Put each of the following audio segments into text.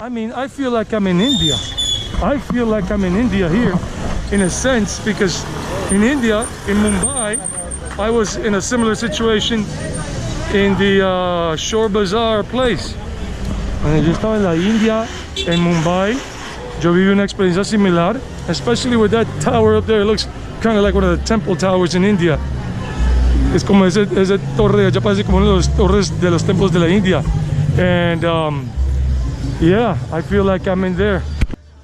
I mean, I feel like I'm in India. I feel like I'm in India here, in a sense, because in India, in Mumbai, I was in a similar situation in the Shore Bazaar place. Cuando yo estaba en la India, en Mumbai, yo viví una experiencia similar, especially with that tower up there. It looks kind of like one of the temple towers in India. Es como ese torre, ya parece como uno de los torres de los templos de la India. And yeah, I feel like I'm in there.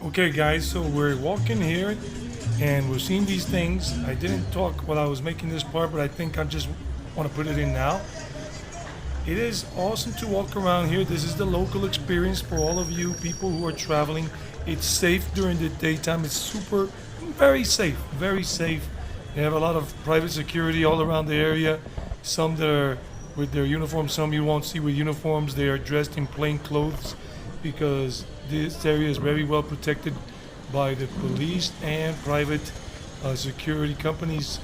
Okay guys, so we're walking here and we're seeing these things. I didn't talk while I was making this part, but I think I just want to put it in now. It is awesome to walk around here. This is the local experience for all of you people who are traveling. It's safe during the daytime. It's very safe, very safe. They have a lot of private security all around the area. Some that are with their uniforms, some you won't see with uniforms. They are dressed in plain clothes because this area is very well protected by the police and private security companies,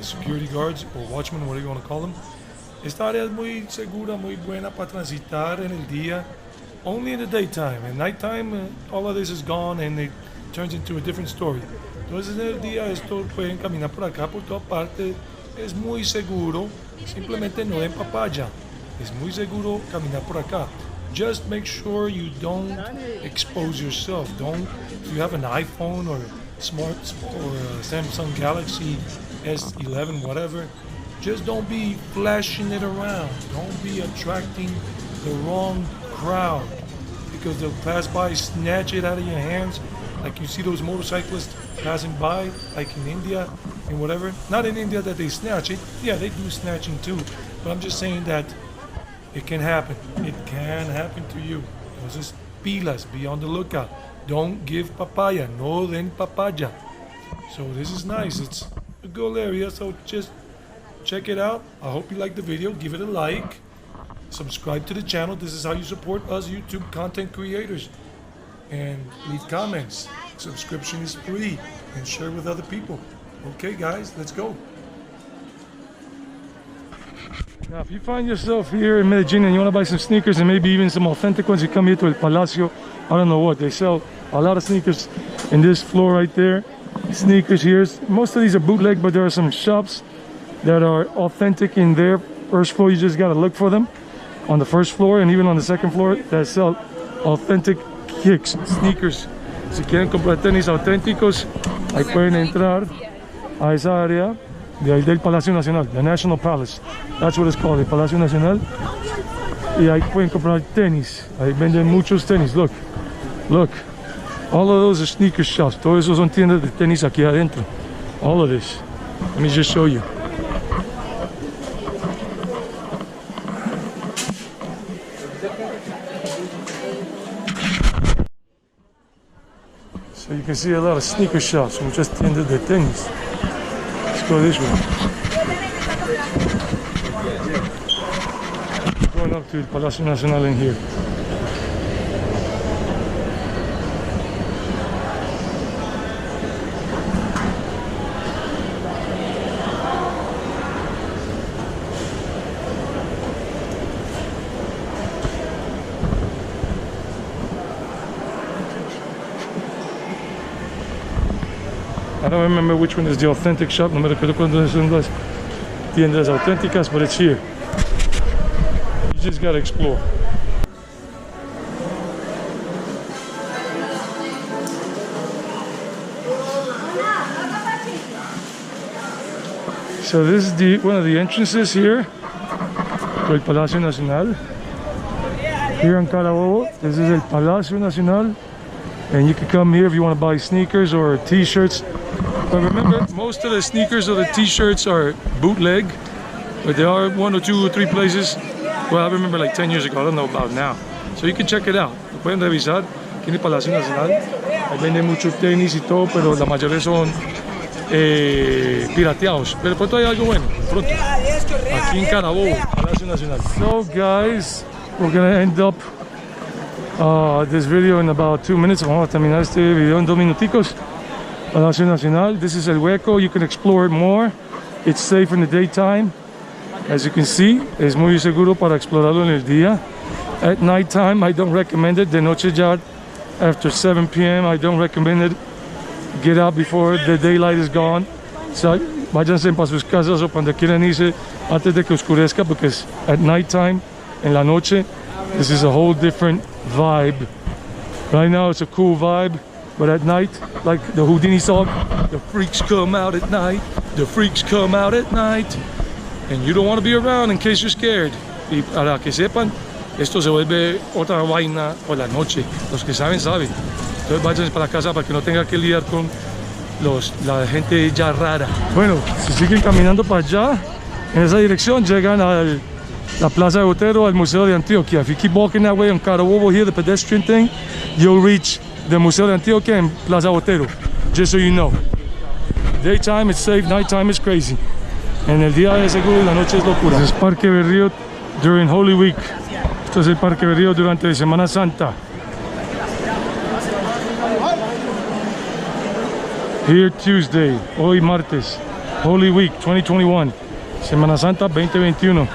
security guards or watchmen, whatever you want to call them. Esta área es muy segura, muy buena para transitar en el día, only in the daytime. At nighttime, all of this is gone and it turns into a different story. Entonces en el día esto pueden caminar por acá, por toda parte, es muy seguro, simplemente no den papaya. Es muy seguro caminar por acá. Just make sure you don't expose yourself. If you have an iPhone or smart or a Samsung Galaxy S11, whatever, just don't be flashing it around. Don't be attracting the wrong crowd because they'll pass by, snatch it out of your hands. Like you see those motorcyclists passing by, like in India and whatever. Not in India that they snatch it. Yeah, they do snatching too. But I'm just saying that it can happen. It can happen to you. Entonces, pilas, be on the lookout. Don't give papaya. No den papaya. So this is nice. It's a good area. So just check it out. I hope you like the video. Give it a like. Subscribe to the channel. This is how you support us YouTube content creators. And leave comments. Subscription is free. And share with other people. Okay guys, let's go. Now if you find yourself here in Medellín and you want to buy some sneakers and maybe even some authentic ones, you come here to El Palacio. I don't know what, they sell a lot of sneakers in this floor right there. Sneakers here. Most of these are bootleg, but there are some shops that are authentic in their first floor. You just got to look for them on the first floor and even on the second floor that sell authentic kicks, sneakers. Si quieren comprar tenis auténticos, ahí pueden entrar a esa área de ahí del Palacio Nacional, the National Palace. That's what it's called, el Palacio Nacional. Y ahí pueden comprar tenis. Ahí venden muchos tenis. Look, look. All of those are sneaker shops. Todos esos son tiendas de tenis aquí adentro. All of this. Let me just show you. So you can see a lot of sneaker shops, muchas tiendas de tenis. Let's go this way. Going up to the Palacio Nacional in here. I don't remember which one is the authentic shop, no me recuerdo cuándo son las tiendas auténticas, but it's here. You just gotta explore. So this is one of the entrances here to el Palacio Nacional. Here in Carabobo, this is el Palacio Nacional. And you can come here if you want to buy sneakers or t-shirts. But remember, most of the sneakers or the t-shirts are bootleg. But there are 1 or 2 or 3 places. Well, I remember like 10 years ago, I don't know about now. So you can check it out. Lo pueden revisar aquí en el Palacio Nacional. Ahí venden muchos tenis y todo, pero la mayoría son pirateados. Pero pronto hay algo bueno, pronto. Aquí en Carabobo, Palacio Nacional. So guys, we're gonna end up this video in about 2 minutes. Vamos a terminar este video en 2 minuticos. Palacio Nacional. This is El Hueco. You can explore it more. It's safe in the daytime. As you can see, es muy seguro para explorarlo en el día. At nighttime, I don't recommend it. De noche ya, after 7 p.m., I don't recommend it. Get out before the daylight is gone. So, váyanse para sus casas o cuando quieran irse antes de que oscurezca, because at nighttime, en la noche, this is a whole different vibe. Right now, it's a cool vibe, but at night, like the Houdini song, the freaks come out at night, the freaks come out at night, and you don't want to be around in case you're scared. Y para que sepan, esto se vuelve otra vaina por la noche. Los que saben, saben. Entonces váyanse para casa para que no tenga que lidiar con la gente ya rara. Bueno, si siguen caminando para allá, en esa dirección, llegan a la Plaza de Botero, al Museo de Antioquia. If you keep walking that way on Carabobo here, the pedestrian thing, you'll reach the Museo de Antioquia and Plaza Botero, just so you know. Daytime it's safe, nighttime is crazy. En el día es seguro y la noche es locura. Este es Parque Berrío during Holy Week. Esto es el Parque Berrío durante Semana Santa. Here Tuesday, hoy martes, Holy Week 2021, Semana Santa 2021.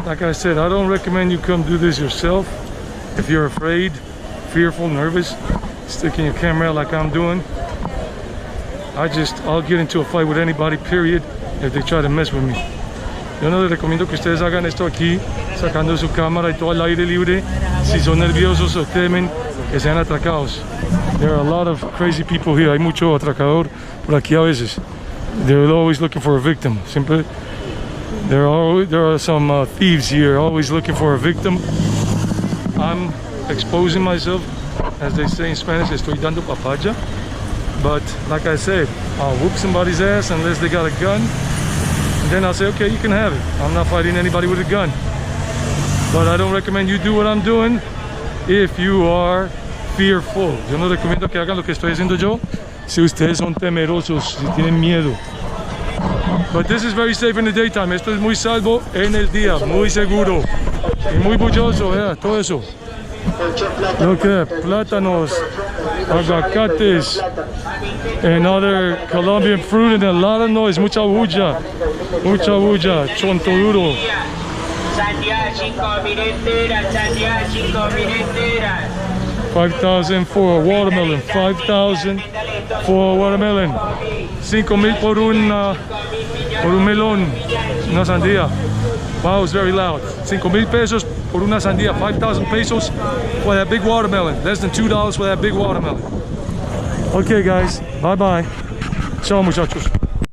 Like I said, I don't recommend you come do this yourself. If you're afraid, fearful, nervous, sticking your camera out like I'm doing, I'll get into a fight with anybody, period, if they try to mess with me. Yo no les recomiendo que ustedes hagan esto aquí, sacando su cámara y todo al aire libre, si son nerviosos o temen que sean atracados. There are a lot of crazy people here. Hay mucho atracador por aquí a veces. They're always looking for a victim. Siempre, there are some thieves here, always looking for a victim. I'm exposing myself, as they say in Spanish, estoy dando papaya. But like I said, I'll whoop somebody's ass unless they got a gun. And then I'll say, okay, you can have it. I'm not fighting anybody with a gun. But I don't recommend you do what I'm doing if you are fearful. Yo no recomiendo que hagan lo que estoy haciendo yo si ustedes son temerosos, si tienen miedo. But this is very safe in the daytime. Esto es muy salvo en el día, muy seguro y muy bulloso, vea, todo eso. Look at that, plátanos, aguacates, and other Colombian fruit, and a lot of noise, mucha bulla, chonto duro. 5,000 for a watermelon, 5,000 for a watermelon, 5,000 por un melón, una sandía. Wow, it's very loud. 5,000 pesos por una sandía, 5,000 pesos for that big watermelon, less than $2 for that big watermelon. Okay guys, bye bye. Ciao muchachos.